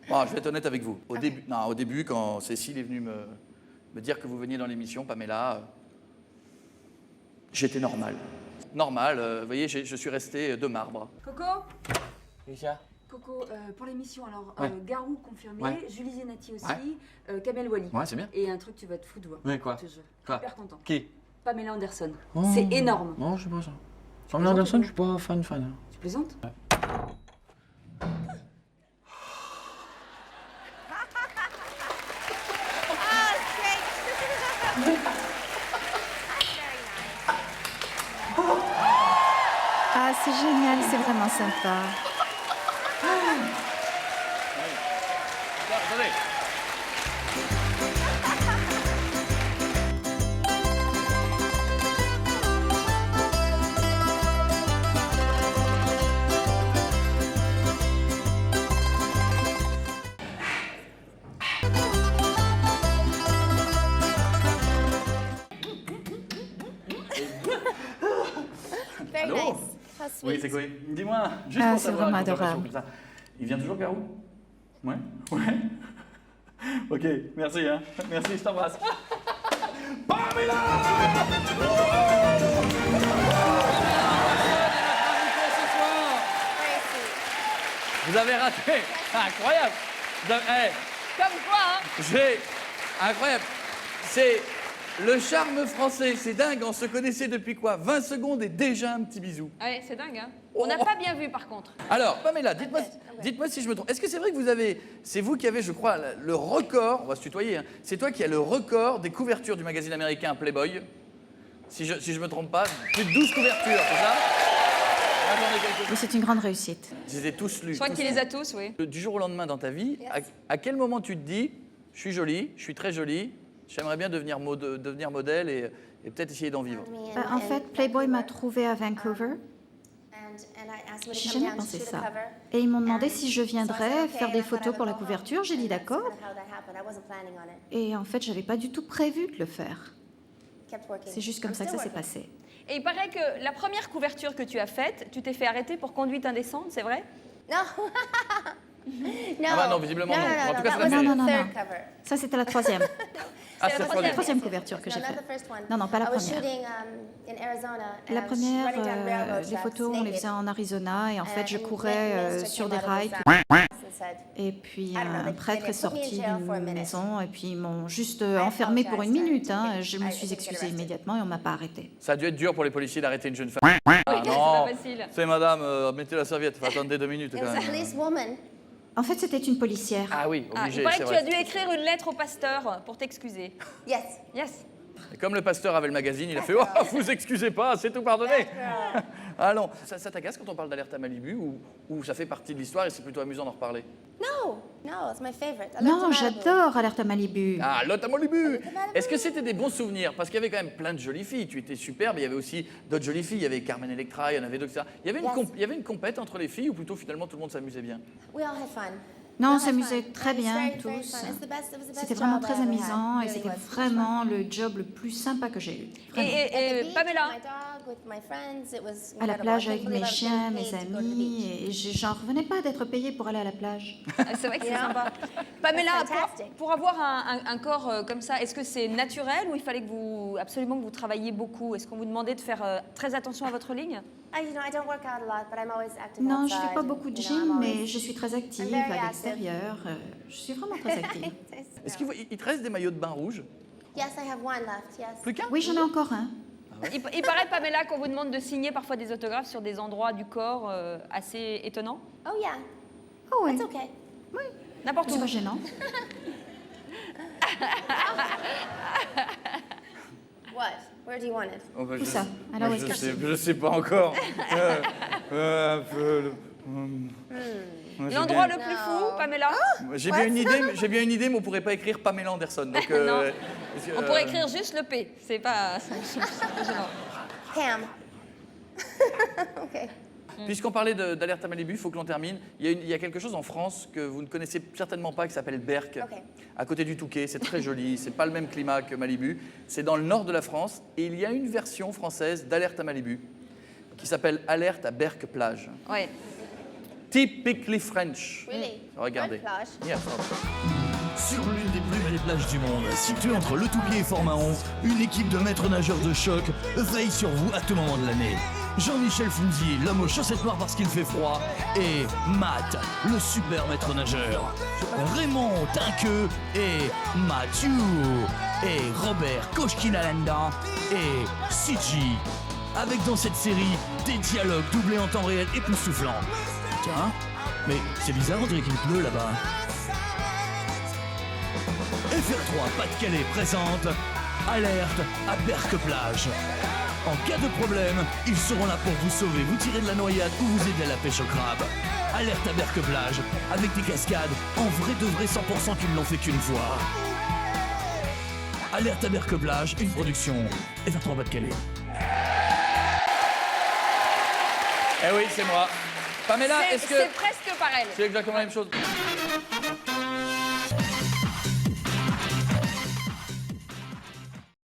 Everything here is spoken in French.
Bon, je vais être honnête avec vous. Au début, quand Cécile est venue me dire que vous veniez dans l'émission, Pamela, j'étais normal. Normal, vous voyez, je suis resté de marbre. Coco Richard. Coco, pour l'émission, alors, Ouais. Garou confirmé, Ouais. Julie Zenati aussi, Ouais. Kamel Wally. Ouais, c'est bien. Et un truc, tu vas te foutre, toi. Ouais, quoi? Je te jure. Quoi? Hyper content. Qui? Pamela Anderson. Oh. C'est énorme. Non, je sais pas ça. Pamela Anderson, je suis pas fan. Tu plaisantes? Ah, c'est génial, c'est vraiment sympa. Attendez. Very Allô? nice. How sweet. Oui, c'est quoi? Dis-moi, juste Ah, pour c'est savoir vraiment une conversation adorable. comme ça. Il vient toujours, Garou? Ouais? Ouais? Ok, merci, hein. Merci, je t'embrasse. Pamela! Very sweet. Vous avez raté. Incroyable. Comme quoi, hein? Incroyable. C'est le charme français. C'est dingue. On se connaissait depuis quoi? 20 secondes et déjà un petit bisou. Ouais, c'est dingue, hein? On n'a pas bien vu, par contre. Alors, Pamela, dites-moi si je me trompe. Est-ce que c'est vrai que c'est vous qui avez, je crois, le record, on va se tutoyer, hein, c'est toi qui as le record des couvertures du magazine américain Playboy, si je me trompe pas, plus de 12 couvertures, c'est ça? Ah, j'en ai quelques-unes. Oui, c'est une grande réussite. Je les ai tous lus. Je crois tous qu'il lus. les a tous, oui. Du jour au lendemain dans ta vie, à quel moment tu te dis, je suis jolie, je suis très jolie, j'aimerais bien devenir modèle et peut-être essayer d'en vivre? En fait, Playboy m'a trouvée à Vancouver. J'ai jamais pensé ça. Et ils m'ont demandé si je viendrais faire des photos pour la couverture. J'ai dit d'accord. Et en fait, j'avais pas du tout prévu de le faire. C'est juste comme ça que ça s'est passé. Et il paraît que la première couverture que tu as faite, tu t'es fait arrêter pour conduite indécente, c'est vrai? No. No. Ah bah non, visiblement non. En tout cas, ça that was l'a fait. the Non, non, third non. cover. Ça, c'était la troisième. Ah, C'est la c'est La troisième couverture que j'ai No, not faite. the first one. Non, non, pas la I was première. shooting in Arizona. and La I was première, running down railroad les tracks photos, on les naked. faisait en Arizona et en fait, je And courais the minister sur came des out of rails. his office and said, Et puis I don't know, un they prêtre est put me in sorti jail for a d'une minute. maison et puis ils m'ont juste enfermé pour une minute. Hein. Je me I suis didn't get excusée arrested. immédiatement et on m'a pas arrêtée. Ça a dû être dur pour les policiers d'arrêter une jeune femme. Oui, Ah c'est non, pas facile. c'est madame, mettez la serviette, attendez 2 minutes It quand was a même. policewoman. En fait, c'était une policière. Ah oui, Ah, obligé, il paraît c'est que tu as vrai. dû écrire une lettre au pasteur pour t'excuser. Yes. Yes. Et comme le pasteur avait le magazine, il a fait « Oh, vous excusez pas, c'est tout pardonné !» Allons, ça t'agace quand on parle d'Alerte à Malibu ou ça fait partie de l'histoire et c'est plutôt amusant d'en reparler? No. No, it's my favorite. I love Non, Malibu. j'adore Alerte à Malibu. Ah, Alerte à Malibu! Est-ce que c'était des bons souvenirs? Parce qu'il y avait quand même plein de jolies filles. Tu étais superbe, il y avait aussi d'autres jolies filles. Il y avait Carmen Electra, il y en avait d'autres. Il y avait il y avait une compète entre les filles ou plutôt finalement tout le monde s'amusait bien? We all had fun. Non, on We all had s'amusait fun. très It was bien very, very tous. fun. It's the best- it was the best C'était vraiment job très I ever had. amusant et Really c'était was. vraiment le job le plus sympa que j'ai eu. Vraiment. Et At the beach Pamela, with my dog, with my friends, it was À la incredible. plage I avec can't mes believe I was chiens, getting mes paid to go to the amis, beach. et j'en revenais pas d'être payée pour aller à la plage. c'est vrai que c'est Yeah. sympa. Pamela, That's fantastic. pour avoir un corps comme ça, est-ce que c'est naturel ou il fallait absolument que vous travailliez beaucoup? Est-ce qu'on vous demandait de faire très attention à votre ligne? I don't work out a lot, but I'm always active Non, outside. je fais pas beaucoup de You know, I'm gym, mais always- je suis très active I'm very à active. l'extérieur. Je suis vraiment très active. Est-ce qu'il te reste des maillots de bain rouges? Yes, I have one left, yes. Plus qu'un? Oui, j'en ai encore un. Il paraît, Pamela, qu'on vous demande de signer parfois des autographes sur des endroits du corps assez étonnants. Oh yeah, Oh oui, it's okay. N'importe c'est où. pas gênant. What? Where do you want it? Oh, bah, Où ça? Alors, où est-ce que je sais pas encore. Un peu Moi, j'ai L'endroit bien- le plus fou, Pamela? J'ai bien une idée, mais on pourrait pas écrire Pamela Anderson. Donc, Non. parce que, On pourrait écrire juste le P. C'est pas gênant. Pam. Okay. Puisqu'on parlait d'Alerte à Malibu, il faut que l'on termine. Il y a quelque chose en France que vous ne connaissez certainement pas qui s'appelle Berck, Ok. à côté du Touquet. C'est très joli, c'est pas le même climat que Malibu. C'est dans le nord de la France et il y a une version française d'Alerte à Malibu qui s'appelle Alerte à Berck-Plage. Ouais. Typically French. Really? Regardez. One plage. Yeah. Sur l'une des plus belles plages du monde, située entre Le Toupier et Fort-Mahon, une équipe de maîtres nageurs de choc veille sur vous à tout moment de l'année. Jean-Michel Funzi, l'homme aux chaussettes noires parce qu'il fait froid, et Matt, le super maître nageur. Raymond Tinqueux et Mathieu, et Robert Kochkinalanda et Siji. Avec dans cette série des dialogues doublés en temps réel époustouflants. Tiens, mais c'est bizarre, on dirait qu'il pleut là-bas. FR3 Pas-de-Calais présente Alerte à Berck-Plage. En cas de problème, ils seront là pour vous sauver, vous tirer de la noyade ou vous aider à la pêche au crabe. Alerte à Berck-Plage, avec des cascades, en vrai de vrai 100% qu'ils l'ont fait qu'une fois. Alerte à Berck-Plage, une production FR3 Pas-de-Calais. Eh oui, c'est moi. Pamela, est-ce que... C'est presque pareil. C'est exactement la même chose.